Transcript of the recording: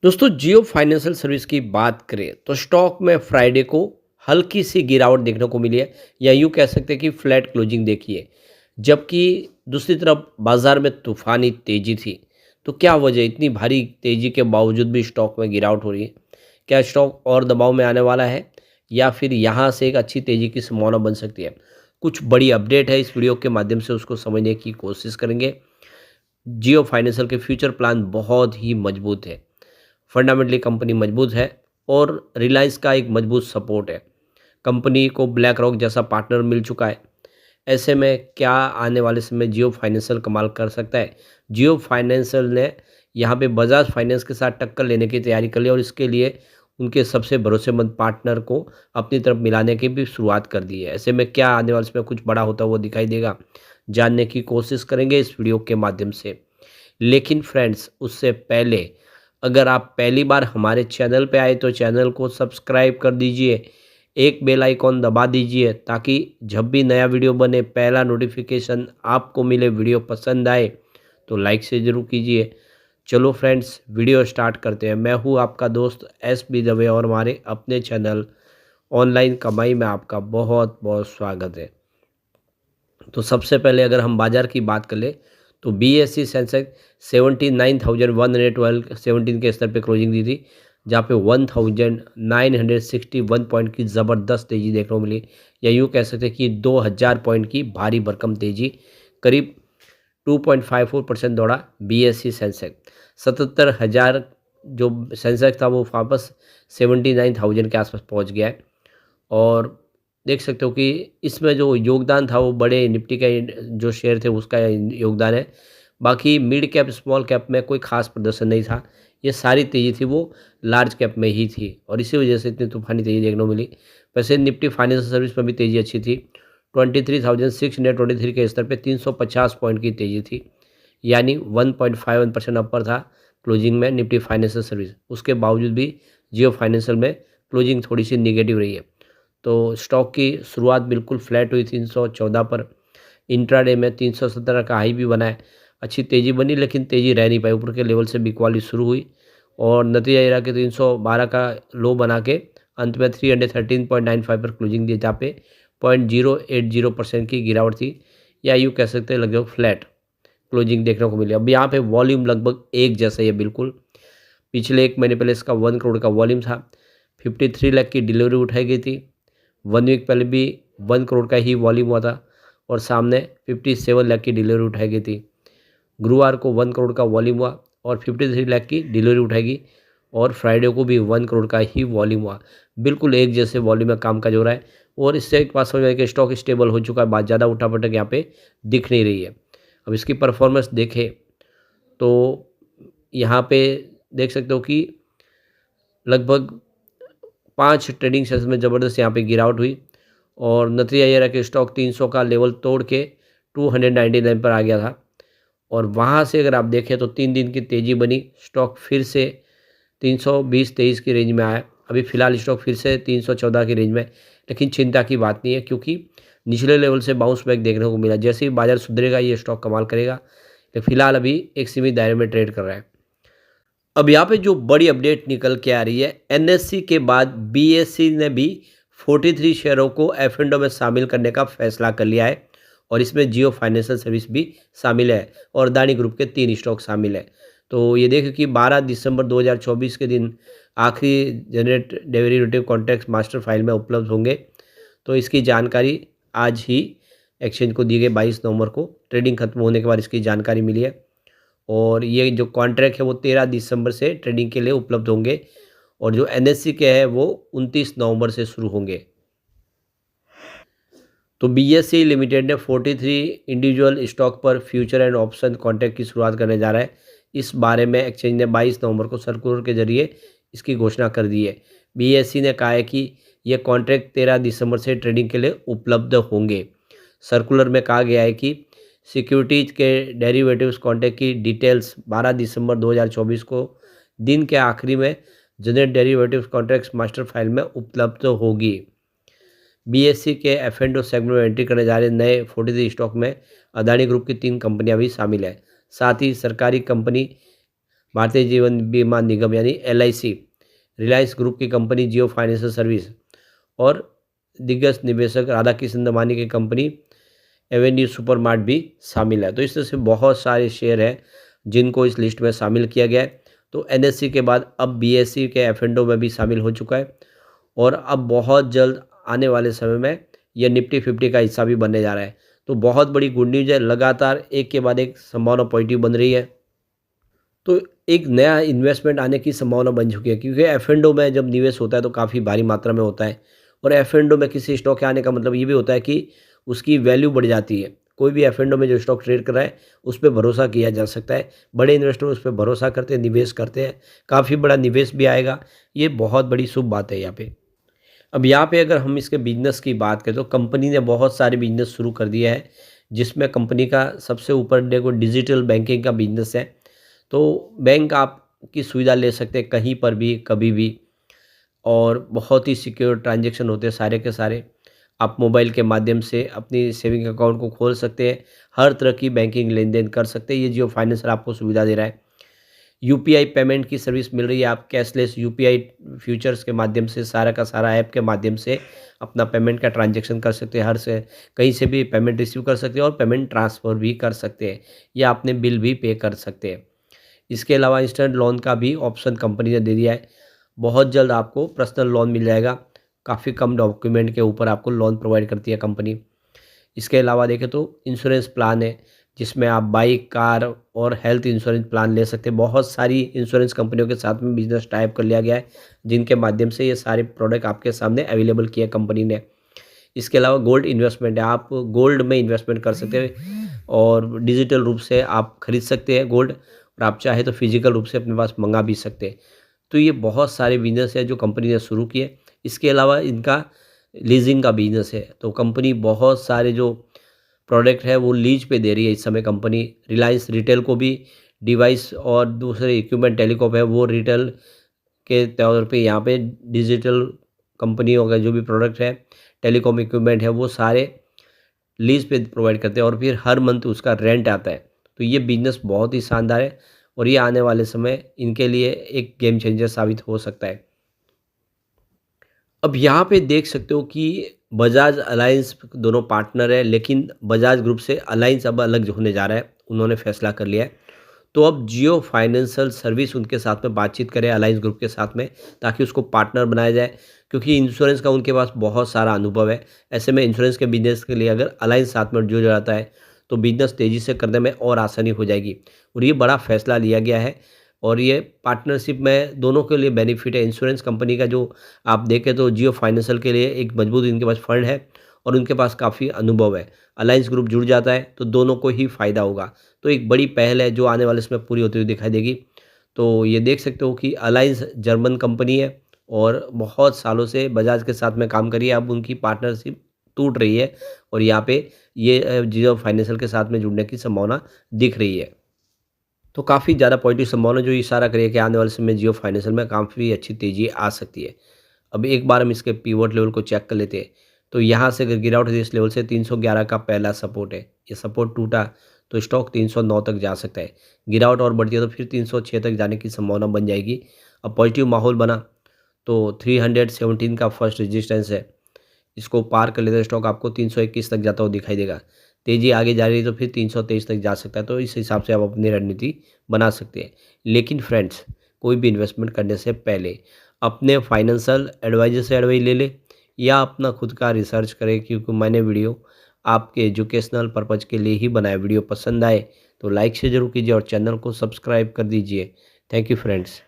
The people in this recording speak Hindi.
दोस्तों जियो फाइनेंशियल सर्विस की बात करें तो स्टॉक में फ्राइडे को हल्की सी गिरावट देखने को मिली है या यूँ कह सकते हैं कि फ्लैट क्लोजिंग देखी है। जबकि दूसरी तरफ बाजार में तूफानी तेजी थी। तो क्या वजह इतनी भारी तेजी के बावजूद भी स्टॉक में गिरावट हो रही है? क्या स्टॉक और दबाव में आने वाला है या फिर यहाँ से एक अच्छी तेजी की संभावना बन सकती है? कुछ बड़ी अपडेट है, इस वीडियो के माध्यम से उसको समझने की कोशिश करेंगे। जियो फाइनेंशियल के फ्यूचर प्लान बहुत ही मजबूत है। फंडामेंटली कंपनी मजबूत है और रिलायंस का एक मजबूत सपोर्ट है। कंपनी को ब्लैक रॉक जैसा पार्टनर मिल चुका है। ऐसे में क्या आने वाले समय जियो फाइनेंशियल कमाल कर सकता है? जियो फाइनेंशियल ने यहाँ पे बजाज फाइनेंस के साथ टक्कर लेने की तैयारी कर ली और इसके लिए उनके सबसे भरोसेमंद पार्टनर को अपनी तरफ मिलाने की भी शुरुआत कर दी है। ऐसे में क्या आने वाले समय कुछ बड़ा होता हुआ दिखाई देगा, जानने की कोशिश करेंगे इस वीडियो के माध्यम से। लेकिन फ्रेंड्स, उससे पहले अगर आप पहली बार हमारे चैनल पे आए तो चैनल को सब्सक्राइब कर दीजिए, एक बेल आइकॉन दबा दीजिए ताकि जब भी नया वीडियो बने पहला नोटिफिकेशन आपको मिले। वीडियो पसंद आए तो लाइक से ज़रूर कीजिए। चलो फ्रेंड्स, वीडियो स्टार्ट करते हैं। मैं हूँ आपका दोस्त एस बी दवे और हमारे अपने चैनल ऑनलाइन कमाई में आपका बहुत बहुत स्वागत है। तो सबसे पहले अगर हम बाज़ार की बात कर लें तो बीएसई सेंसेक्स 79,112 17 के स्तर पे क्लोजिंग दी थी, जहाँ पे 1961 पॉइंट की ज़बरदस्त तेज़ी देखने को मिली, या यूँ कह सकते हैं कि 2000 पॉइंट की भारी भरकम तेज़ी। करीब 2.54% दौड़ा बीएसई सेंसेक्स। 77,000 जो सेंसेक्स था वो वापस 79,000 के आसपास पहुंच गया है। और देख सकते हो कि इसमें जो योगदान था वो बड़े निफ्टी के जो शेयर थे उसका योगदान है। बाकी मिड कैप स्मॉल कैप में कोई खास प्रदर्शन नहीं था। ये सारी तेज़ी थी वो लार्ज कैप में ही थी और इसी वजह से इतनी तूफानी तेज़ी देखने को मिली। वैसे निफ्टी फाइनेंशियल सर्विस में भी तेज़ी अच्छी थी। 23,623 के स्तर पे 350 पॉइंट की तेज़ी थी, यानी 1.51% अपर था क्लोजिंग में निफ्टी फाइनेंशियल सर्विस। उसके बावजूद भी जियो फाइनेंशियल में क्लोजिंग थोड़ी सी निगेटिव रही है। तो स्टॉक की शुरुआत बिल्कुल फ्लैट हुई 314 पर। इंट्राडे में 317 का हाई भी बना है। अच्छी तेज़ी बनी लेकिन तेज़ी रह नहीं पाई, ऊपर के लेवल से बिकवाली शुरू हुई और नतीजा ये रहा कि 312 का लो बना के अंत में 313.95 पर क्लोजिंग दी, जहाँ पे 0.080% की गिरावट थी, या यूँ कह सकते हैं लगभग फ्लैट क्लोजिंग देखने को मिली। अब यहाँ पे वॉल्यूम लगभग एक जैसा ही है बिल्कुल। पिछले 1 महीने पहले इसका 1 करोड़ का वॉल्यूम था। 53 लाख की डिलीवरी उठाई गई थी। 1 वीक पहले भी 1 करोड़ का ही वॉल्यूम हुआ था और सामने 57 लाख की डिलीवरी उठाई गई थी। गुरुवार को 1 करोड़ का वॉल्यूम हुआ और 53 लाख की डिलीवरी उठाएगी और फ्राइडे को भी 1 करोड़ का ही वॉल्यूम हुआ। बिल्कुल एक जैसे वॉल्यूम में कामकाज हो रहा है और इससे एक बात समझ में आई कि स्टॉक स्टेबल हो चुका है, बात ज़्यादा उठापटक यहाँ पे दिख नहीं रही है। अब इसकी परफॉर्मेंस देखें तो यहाँ पे देख सकते हो कि लगभग 5 ट्रेडिंग सेशन में ज़बरदस्त यहाँ पे गिरावट हुई और नतीजा ये रहा कि स्टॉक 300 का लेवल तोड़ के 299 पर आ गया था और वहाँ से अगर आप देखें तो 3 दिन की तेज़ी बनी। स्टॉक फिर से 320-23 की रेंज में आया। अभी फ़िलहाल स्टॉक फिर से 314 की रेंज में है, लेकिन चिंता की बात नहीं है क्योंकि निचले लेवल से बाउंस बैक देखने को मिला। जैसे ही बाज़ार सुधरेगा ये स्टॉक कमाल करेगा, लेकिन फ़िलहाल अभी एक सीमित दायरे में ट्रेड कर रहा है। अब यहाँ पे जो बड़ी अपडेट निकल के आ रही है, एनएससी के बाद बीएसई ने भी 43 शेयरों को एफ&ओ में शामिल करने का फैसला कर लिया है और इसमें जियो फाइनेंशियल सर्विस भी शामिल है और अदानी ग्रुप के 3 स्टॉक शामिल है। तो ये देखिए कि 12 दिसंबर 2024 के दिन आखिरी generate derivative contracts master file में उपलब्ध होंगे। तो इसकी जानकारी आज ही एक्सचेंज को दी गई। 22 नवंबर को ट्रेडिंग खत्म होने के बाद इसकी जानकारी मिली है और ये जो कॉन्ट्रैक्ट है वो 13 दिसंबर से ट्रेडिंग के लिए उपलब्ध होंगे और जो एनएससी के हैं वो 29 नवंबर से शुरू होंगे। तो बीएसई लिमिटेड ने 43 इंडिविजुअल स्टॉक पर फ्यूचर एंड ऑप्शन कॉन्ट्रैक्ट की शुरुआत करने जा रहा है। इस बारे में एक्सचेंज ने 22 नवंबर को सर्कुलर के जरिए इसकी घोषणा कर दी है। बीएसई ने कहा है कि ये कॉन्ट्रैक्ट 13 दिसंबर से ट्रेडिंग के लिए उपलब्ध होंगे। सर्कुलर में कहा गया है कि सिक्योरिटीज के डेरिवेटिव्स कॉन्ट्रैक्ट की डिटेल्स 12 दिसंबर 2024 को दिन के आखिरी में generate derivatives contracts master file में उपलब्ध होगी। बीएसई के एफ&ओ सेगमेंट में एंट्री करने जा रहे नए 43 स्टॉक में अदानी ग्रुप की 3 कंपनियां भी शामिल हैं। साथ ही सरकारी कंपनी भारतीय जीवन बीमा निगम यानी LIC, रिलायंस ग्रुप की कंपनी जियो फाइनेंशियल सर्विस और दिग्गज निवेशक राधाकिशन दमानी की कंपनी एवेन्यू सुपरमार्ट भी शामिल है। तो इस तरह से बहुत सारे शेयर हैं जिनको इस लिस्ट में शामिल किया गया है। तो NSE के बाद अब BSE के F&O में भी शामिल हो चुका है और अब बहुत जल्द आने वाले समय में यह निफ्टी 50 का हिस्सा भी बनने जा रहा है। तो बहुत बड़ी गुड न्यूज़ है, लगातार एक के बाद एक संभावना पॉजिटिव बन रही है। तो एक नया इन्वेस्टमेंट आने की संभावना बन चुकी है, क्योंकि F&O में जब निवेश होता है तो काफ़ी भारी मात्रा में होता है और F&O में किसी स्टॉक के आने का मतलब ये भी होता है कि उसकी वैल्यू बढ़ जाती है। कोई भी F&O में जो स्टॉक ट्रेड कर रहा है उस पे भरोसा किया जा सकता है। बड़े इन्वेस्टर उस पे भरोसा करते हैं, निवेश करते हैं, काफ़ी बड़ा निवेश भी आएगा। ये बहुत बड़ी शुभ बात है यहाँ पे। अब यहाँ पे अगर हम इसके बिजनेस की बात करें तो कंपनी ने बहुत सारे बिजनेस शुरू कर दिया है, जिसमें कंपनी का सबसे ऊपर देखो डिजिटल बैंकिंग का बिजनेस है। तो बैंक आपकी सुविधा ले सकते हैं कहीं पर भी, कभी भी, और बहुत ही सिक्योर ट्रांजैक्शन होते हैं सारे के सारे। आप मोबाइल के माध्यम से अपनी सेविंग अकाउंट को खोल सकते हैं, हर तरह की बैंकिंग लेन देन कर सकते हैं। ये जियो फाइनेंसर आपको सुविधा दे रहा है। UPI पेमेंट की सर्विस मिल रही है, आप कैशलेस UPI फ्यूचर्स के माध्यम से सारा का सारा ऐप के माध्यम से अपना पेमेंट का ट्रांजैक्शन कर सकते हैं, हर से कहीं से भी पेमेंट रिसीव कर सकते हैं और पेमेंट ट्रांसफ़र भी कर सकते हैं या अपने बिल भी पे कर सकते हैं। इसके अलावा इंस्टेंट लोन का भी ऑप्शन कंपनी ने दे दिया है। बहुत जल्द आपको पर्सनल लोन मिल जाएगा, काफ़ी कम डॉक्यूमेंट के ऊपर आपको लोन प्रोवाइड करती है कंपनी। इसके अलावा देखें तो इंश्योरेंस प्लान है, जिसमें आप बाइक, कार और हेल्थ इंश्योरेंस प्लान ले सकते हैं। बहुत सारी इंश्योरेंस कंपनियों के साथ में बिजनेस टाइप कर लिया गया है, जिनके माध्यम से ये सारे प्रोडक्ट आपके सामने अवेलेबल किए कंपनी ने। इसके अलावा गोल्ड इन्वेस्टमेंट है, आप गोल्ड में इन्वेस्टमेंट कर सकते हैं और डिजिटल रूप से आप खरीद सकते हैं गोल्ड, और आप चाहे तो फिजिकल रूप से अपने पास मंगा भी सकते हैं। तो ये बहुत सारे बिजनेस है जो कंपनी ने शुरू किए। इसके अलावा इनका लीजिंग का बिजनेस है, तो कंपनी बहुत सारे जो प्रोडक्ट है वो लीज पे दे रही है इस समय कंपनी। रिलायंस रिटेल को भी डिवाइस और दूसरे इक्विपमेंट टेलीकॉम है वो रिटेल के तौर पे यहाँ पे डिजिटल कंपनियों का जो भी प्रोडक्ट है, टेलीकॉम इक्विपमेंट है, वो सारे लीज पे प्रोवाइड करते हैं और फिर हर मंथ उसका रेंट आता है। तो ये बिजनेस बहुत ही शानदार है और ये आने वाले समय इनके लिए एक गेम चेंजर साबित हो सकता है। अब यहाँ पे देख सकते हो कि बजाज अलायंस दोनों पार्टनर है, लेकिन बजाज ग्रुप से अलायंस अब अलग होने जा रहा है, उन्होंने फैसला कर लिया है। तो अब जियो फाइनेंशियल सर्विस उनके साथ में बातचीत करे अलायंस ग्रुप के साथ में, ताकि उसको पार्टनर बनाया जाए, क्योंकि इंश्योरेंस का उनके पास बहुत सारा अनुभव है। ऐसे में इंश्योरेंस के बिजनेस के लिए अगर अलायंस साथ में जुड़ जाता है तो बिजनेस तेज़ी से करने में और आसानी हो जाएगी, और ये बड़ा फैसला लिया गया है। और ये पार्टनरशिप में दोनों के लिए बेनिफिट है। इंश्योरेंस कंपनी का जो आप देखें तो जियो फाइनेंशियल के लिए एक मजबूत इनके पास फंड है और उनके पास काफ़ी अनुभव है। अलायंस ग्रुप जुड़ जाता है तो दोनों को ही फ़ायदा होगा। तो एक बड़ी पहल है जो आने वाले समय पूरी होती हुई दिखाई देगी। तो ये देख सकते हो कि अलायंस जर्मन कंपनी है और बहुत सालों से बजाज के साथ में काम करी है। अब उनकी पार्टनरशिप टूट रही है और यहाँ पे ये जियो फाइनेंशियल के साथ में जुड़ने की संभावना दिख रही है। तो काफ़ी ज़्यादा पॉजिटिव संभावना जो इशारा करिए कि आने वाले समय में जियो फाइनेंशियल में काफ़ी अच्छी तेज़ी आ सकती है। अब एक बार हम इसके पिवट लेवल को चेक कर लेते हैं। तो यहाँ से अगर गिरावट होती है इस लेवल से 311 का पहला सपोर्ट है, ये सपोर्ट टूटा तो स्टॉक 309 तक जा सकता है। गिरावट और बढ़ती है तो फिर 306 तक जाने की संभावना बन जाएगी। अब पॉजिटिव माहौल बना तो 317 का फर्स्ट रेजिस्टेंस है, इसको पार कर लेते हैं स्टॉक आपको 321 तक जाता हुआ दिखाई देगा। तेज़ी आगे जा रही है तो फिर 323 तक जा सकता है। तो इस हिसाब से आप अपनी रणनीति बना सकते हैं। लेकिन फ्रेंड्स, कोई भी इन्वेस्टमेंट करने से पहले अपने फाइनेंशियल एडवाइज़र से एडवाइस ले लें या अपना खुद का रिसर्च करें, क्योंकि मैंने वीडियो आपके एजुकेशनल पर्पज़ के लिए ही बनाया। वीडियो पसंद आए तो लाइक से ज़रूर कीजिए और चैनल को सब्सक्राइब कर दीजिए। Thank you friends.